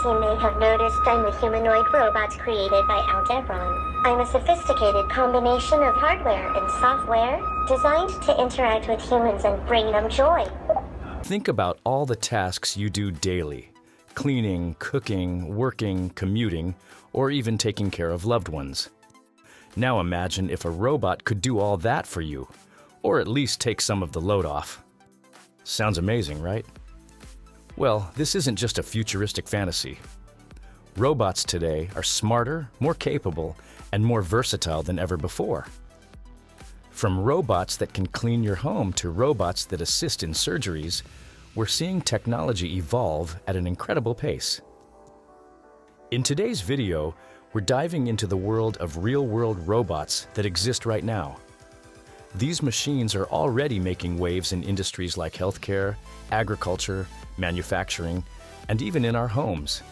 you may have noticed, I'm a humanoid robot created by Aldebaran. I'm a sophisticated combination of hardware and software, designed to interact with humans and bring them joy. Think about all the tasks you do daily: cleaning, cooking, working, commuting, or even taking care of loved ones. Now imagine if a robot could do all that for you, or at least take some of the load off. Sounds amazing, right? Well, this isn't just a futuristic fantasy. Robots today are smarter, more capable, and more versatile than ever before. From robots that can clean your home to robots that assist in surgeries, we're seeing technology evolve at an incredible pace. In today's video, we're diving into the world of real-world robots that exist right now. These machines are already making waves in industries like healthcare, agriculture, manufacturing, and even in our homes.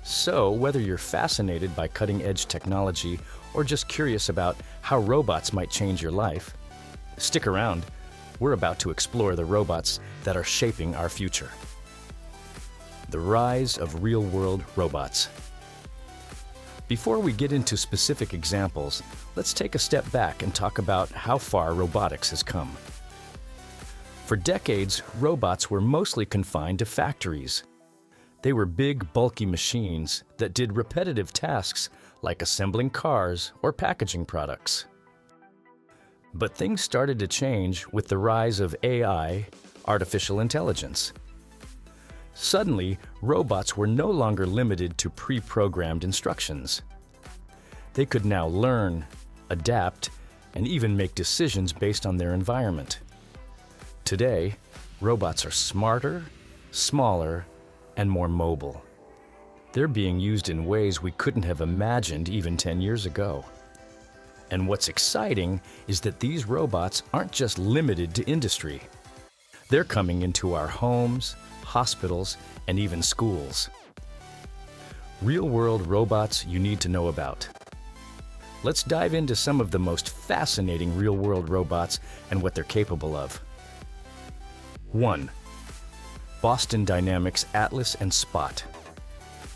So, whether you're fascinated by cutting-edge technology or just curious about how robots might change your life, stick around. We're about to explore the robots that are shaping our future. The rise of real-world robots. Before we get into specific examples, let's take a step back and talk about how far robotics has come. For decades, robots were mostly confined to factories. They were big, bulky machines that did repetitive tasks like assembling cars or packaging products. But things started to change with the rise of AI, artificial intelligence. Suddenly, robots were no longer limited to pre-programmed instructions. They could now learn, adapt, and even make decisions based on their environment. Today, robots are smarter, smaller, and more mobile. They're being used in ways we couldn't have imagined even 10 years ago. And what's exciting is that these robots aren't just limited to industry. They're coming into our homes, hospitals, and even schools. Real-world robots you need to know about. Let's dive into some of the most fascinating real-world robots and what they're capable of. 1. Boston Dynamics Atlas and Spot.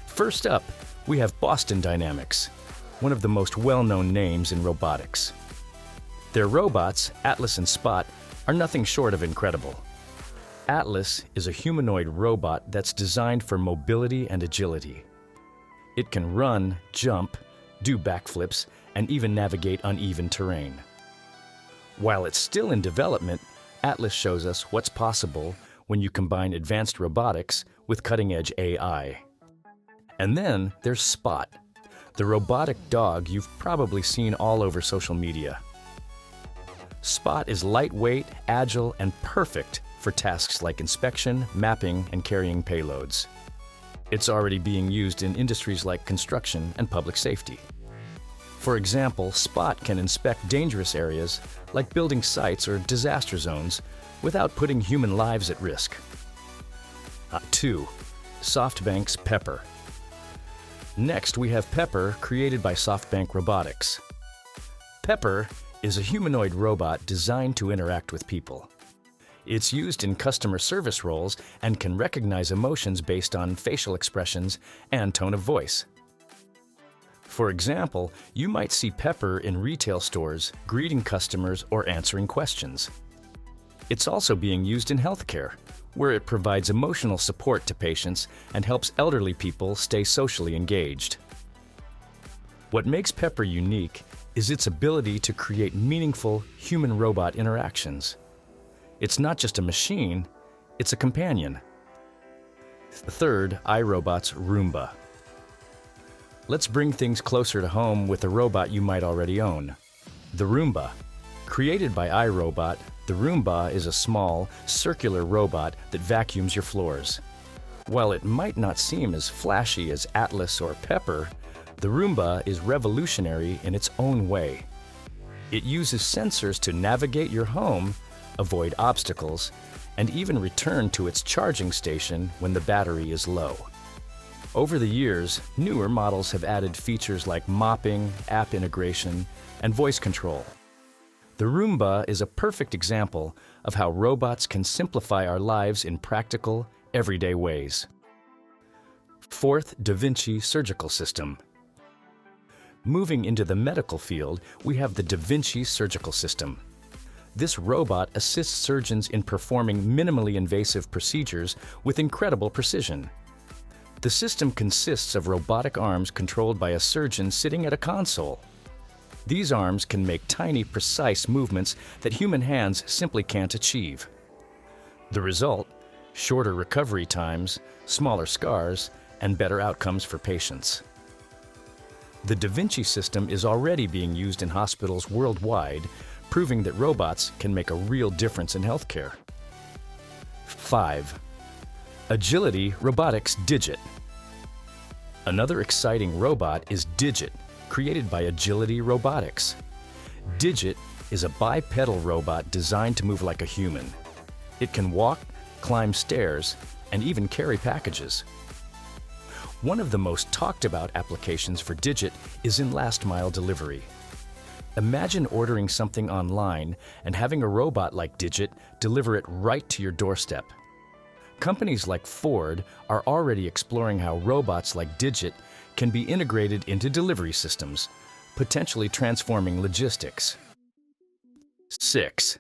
First up, we have Boston Dynamics, one of the most well-known names in robotics. Their robots, Atlas and Spot, are nothing short of incredible. Atlas is a humanoid robot that's designed for mobility and agility. It can run, jump, do backflips, and even navigate uneven terrain. While it's still in development, Atlas shows us what's possible when you combine advanced robotics with cutting-edge AI. And then there's Spot, the robotic dog you've probably seen all over social media. Spot is lightweight, agile, and perfect for tasks like inspection, mapping, and carrying payloads. It's already being used in industries like construction and public safety. For example, Spot can inspect dangerous areas like building sites or disaster zones without putting human lives at risk. 2. SoftBank's Pepper. Next, we have Pepper, created by SoftBank Robotics. Pepper is a humanoid robot designed to interact with people. It's used in customer service roles and can recognize emotions based on facial expressions and tone of voice. For example, you might see Pepper in retail stores, greeting customers or answering questions. It's also being used in healthcare, where it provides emotional support to patients and helps elderly people stay socially engaged. What makes Pepper unique is its ability to create meaningful human-robot interactions. It's not just a machine, it's a companion. Third, iRobot's Roomba. Let's bring things closer to home with a robot you might already own, the Roomba. Created by iRobot, the Roomba is a small, circular robot that vacuums your floors. While it might not seem as flashy as Atlas or Pepper, the Roomba is revolutionary in its own way. It uses sensors to navigate your home, avoid obstacles, and even return to its charging station when the battery is low. Over the years, newer models have added features like mopping, app integration, and voice control. The Roomba is a perfect example of how robots can simplify our lives in practical, everyday ways. Fourth, Da Vinci surgical system. Moving into the medical field, we have the Da Vinci surgical system. This robot assists surgeons in performing minimally invasive procedures with incredible precision. The system consists of robotic arms controlled by a surgeon sitting at a console. These arms can make tiny, precise movements that human hands simply can't achieve. The result? Shorter recovery times, smaller scars, and better outcomes for patients. The Da Vinci system is already being used in hospitals worldwide, proving that robots can make a real difference in healthcare. 5. Agility Robotics Digit. Another exciting robot is Digit, created by Agility Robotics. Digit is a bipedal robot designed to move like a human. It can walk, climb stairs, and even carry packages. One of the most talked about applications for Digit is in last-mile delivery. Imagine ordering something online and having a robot like Digit deliver it right to your doorstep. Companies like Ford are already exploring how robots like Digit can be integrated into delivery systems, potentially transforming logistics. 6.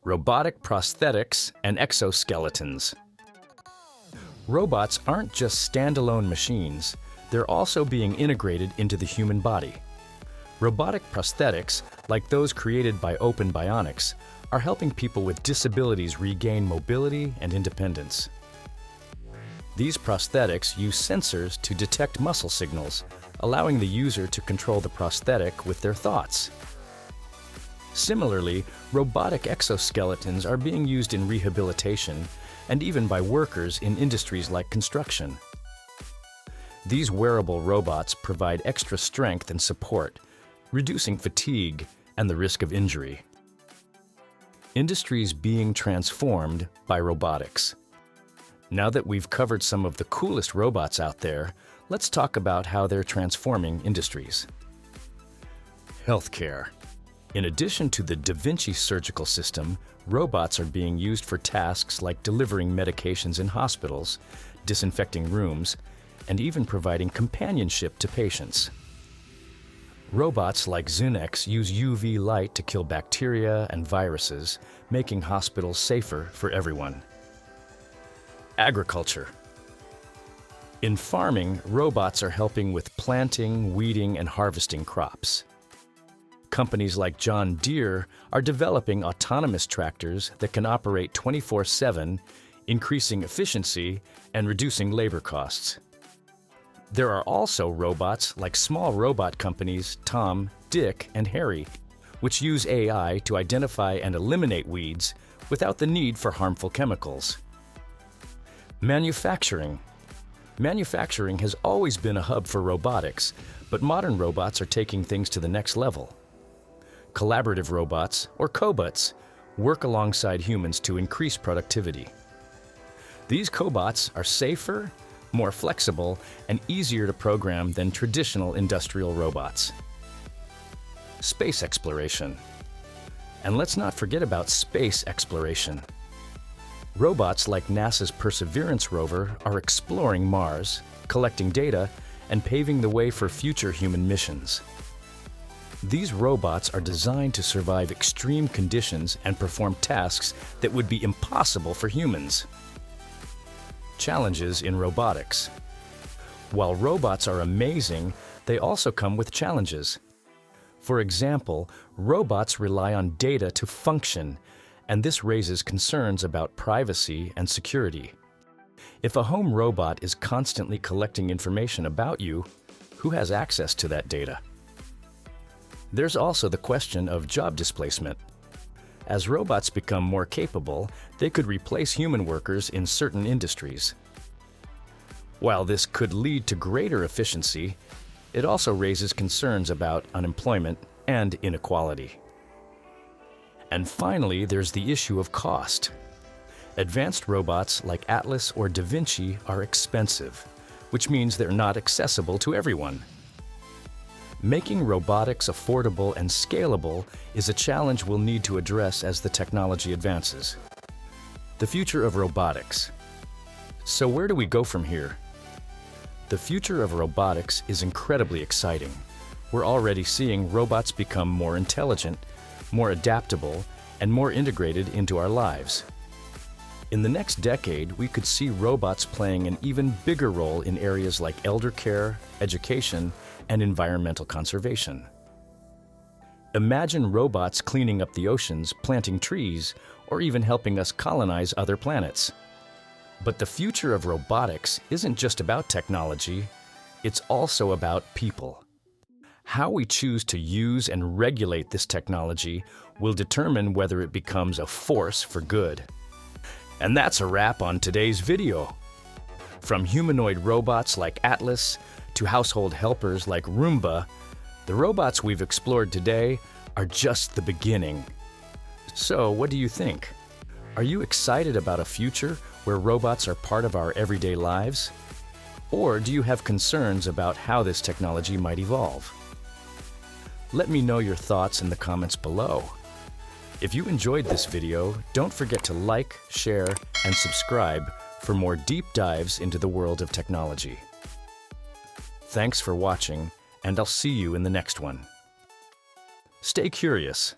Robotic Prosthetics and Exoskeletons. Robots aren't just standalone machines, they're also being integrated into the human body. Robotic prosthetics, like those created by Open Bionics, are helping people with disabilities regain mobility and independence. These prosthetics use sensors to detect muscle signals, allowing the user to control the prosthetic with their thoughts. Similarly, robotic exoskeletons are being used in rehabilitation and even by workers in industries like construction. These wearable robots provide extra strength and support, reducing fatigue and the risk of injury. Industries being transformed by robotics. Now that we've covered some of the coolest robots out there, let's talk about how they're transforming industries. Healthcare. In addition to the Da Vinci surgical system, robots are being used for tasks like delivering medications in hospitals, disinfecting rooms, and even providing companionship to patients. Robots like Zunex use UV light to kill bacteria and viruses, making hospitals safer for everyone. Agriculture. In farming, robots are helping with planting, weeding, and harvesting crops. Companies like John Deere are developing autonomous tractors that can operate 24/7, increasing efficiency and reducing labor costs. There are also robots like small robot companies Tom, Dick, and Harry, which use AI to identify and eliminate weeds without the need for harmful chemicals. Manufacturing. Manufacturing has always been a hub for robotics, but modern robots are taking things to the next level. Collaborative robots, or cobots, work alongside humans to increase productivity. These cobots are safer, more flexible, and easier to program than traditional industrial robots. Space exploration. And let's not forget about space exploration. Robots like NASA's Perseverance rover are exploring Mars, collecting data, and paving the way for future human missions. These robots are designed to survive extreme conditions and perform tasks that would be impossible for humans. Challenges in robotics. While robots are amazing, they also come with challenges. For example, robots rely on data to function, and this raises concerns about privacy and security. If a home robot is constantly collecting information about you, who has access to that data? There's also the question of job displacement. As robots become more capable, they could replace human workers in certain industries. While this could lead to greater efficiency, it also raises concerns about unemployment and inequality. And finally, there's the issue of cost. Advanced robots like Atlas or Da Vinci are expensive, which means they're not accessible to everyone. Making robotics affordable and scalable is a challenge we'll need to address as the technology advances. The future of robotics. So where do we go from here? The future of robotics is incredibly exciting. We're already seeing robots become more intelligent, more adaptable, and more integrated into our lives. In the next decade, we could see robots playing an even bigger role in areas like elder care, education, and environmental conservation. Imagine robots cleaning up the oceans, planting trees, or even helping us colonize other planets. But the future of robotics isn't just about technology, it's also about people. How we choose to use and regulate this technology will determine whether it becomes a force for good. And that's a wrap on today's video. From humanoid robots like Atlas to household helpers like Roomba, the robots we've explored today are just the beginning. So, what do you think? Are you excited about a future where robots are part of our everyday lives? Or do you have concerns about how this technology might evolve? Let me know your thoughts in the comments below. If you enjoyed this video, don't forget to like, share, and subscribe for more deep dives into the world of technology. Thanks for watching, and I'll see you in the next one. Stay curious.